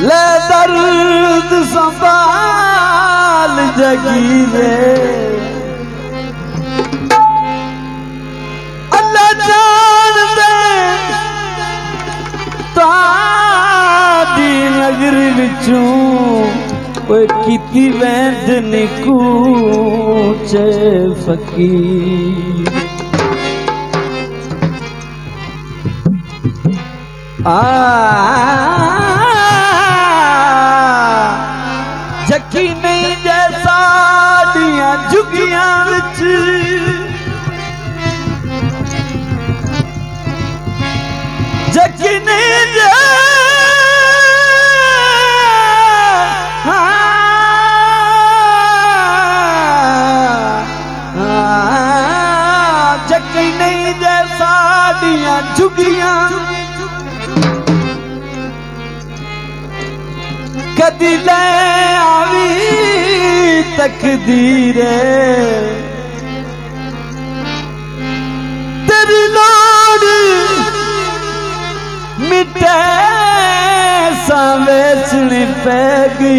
ले दर्द संभाल जगी रे अल्लाह जान दे तादी नगरी विचों ओए कीती वैंद निकूचे फकीर जकी नहीं जैसा दिया झुगियां विच जकी नहीं जकी नहीं जैसा दिया झुगियां कदी ले आवी तकदीर तेरी लोड़ मिटे सा वेचनी पैगी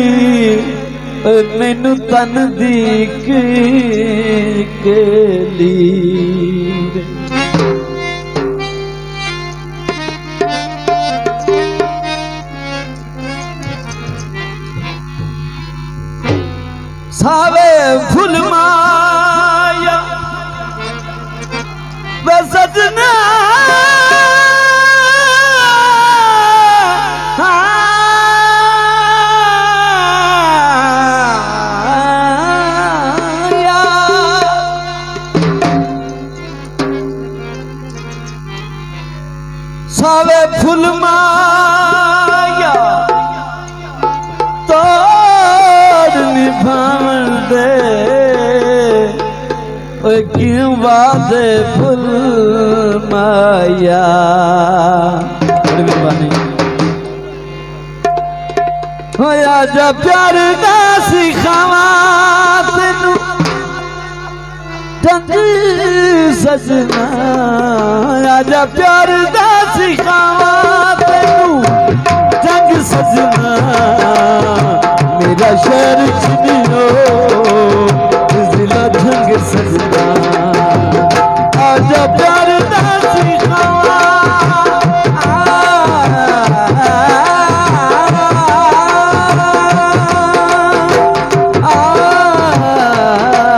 मैनू तन दी के लीर सावे फुल माया वे सजना सावे फुल माया निभावन दे क्यों वादे फुल माया होया जा प्यार दा सिखावा तेनू जंग सजना आजा प्यार दा सिखावा तेनू जंग सजना मेरा शहर चिनियो जिला जंग सजना आजा प्यार दा सिखावा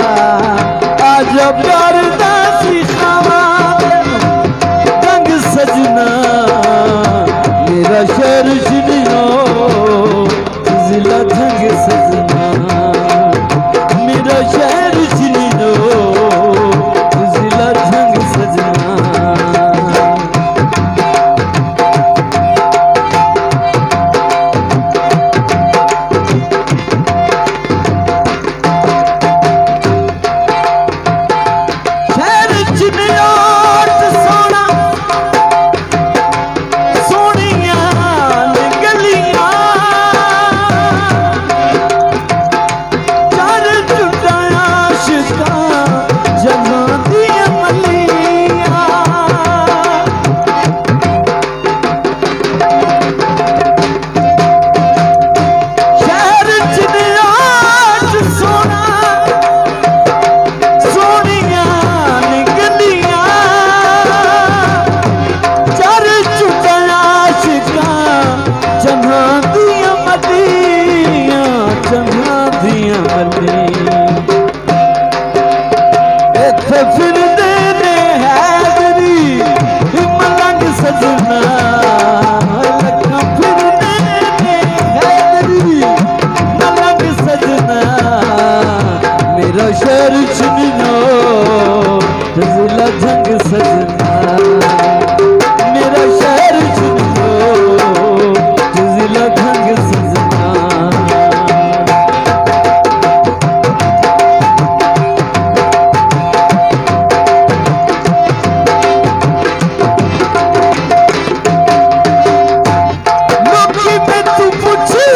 आजा प्यार दा सिखावा जंग सजना मेरा शहर चिनियो जिला जंग सजना मेरा शहर चिनियो शहर चुनियो जिला जंग सजना मेरा शहर चुनियो जिला जंग सजना लोकी में तू पूछे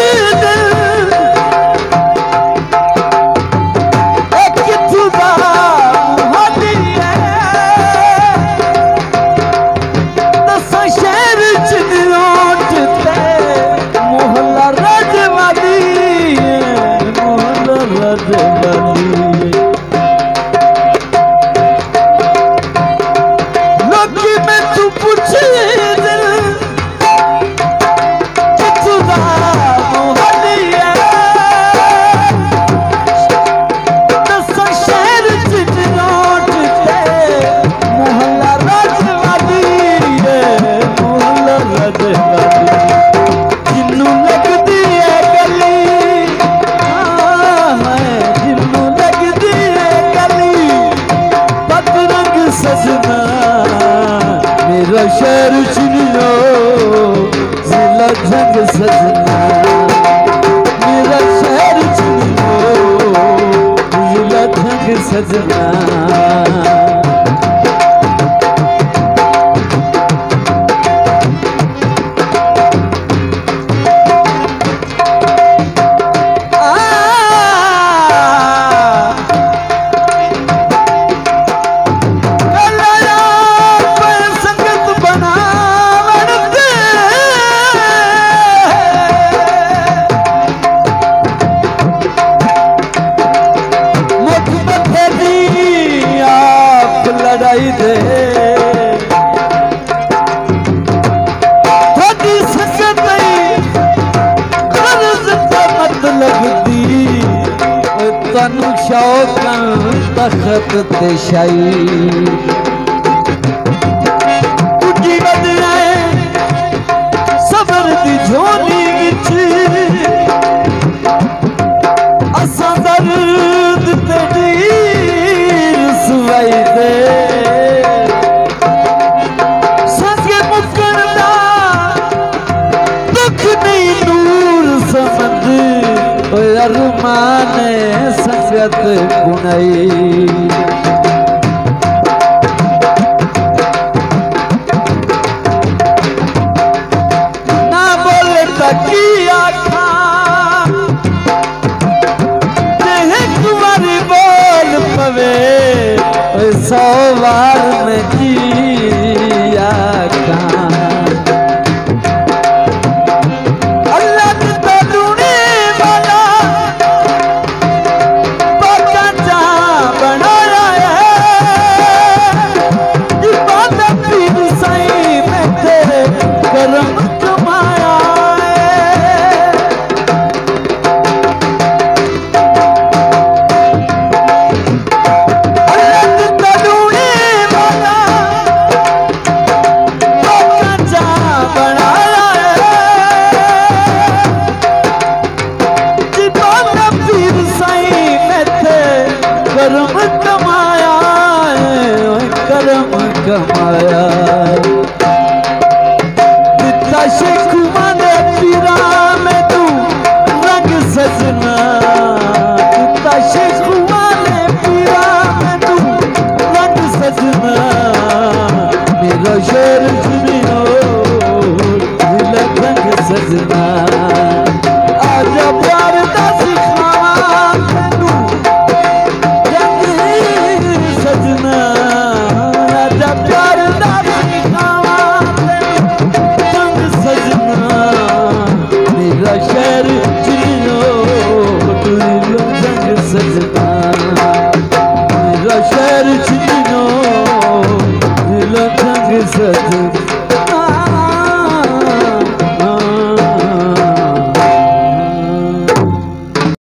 शहर चुनियो जिला जंग सजना मेरा शहर चुनियो जिला जंग सजना लड़ाई दे थोड़ी सकत गर्ज का मतलब दी तनु शौक तखत ते शाही टूटी बदलाए सबर दी झोली विच असा दर्द ते सुवाई दे सके मुकरदा दुख नहीं नूर समझ अरमान संगत गुनाई ना बोले तकिया खा तुम्हारी बोल पवे सौ बार में जिया अल्लाह तो ढूंढे वाला बाका जहाँ बनाया है इबादत फिर सही में तेरे करम कमाया करम कमाया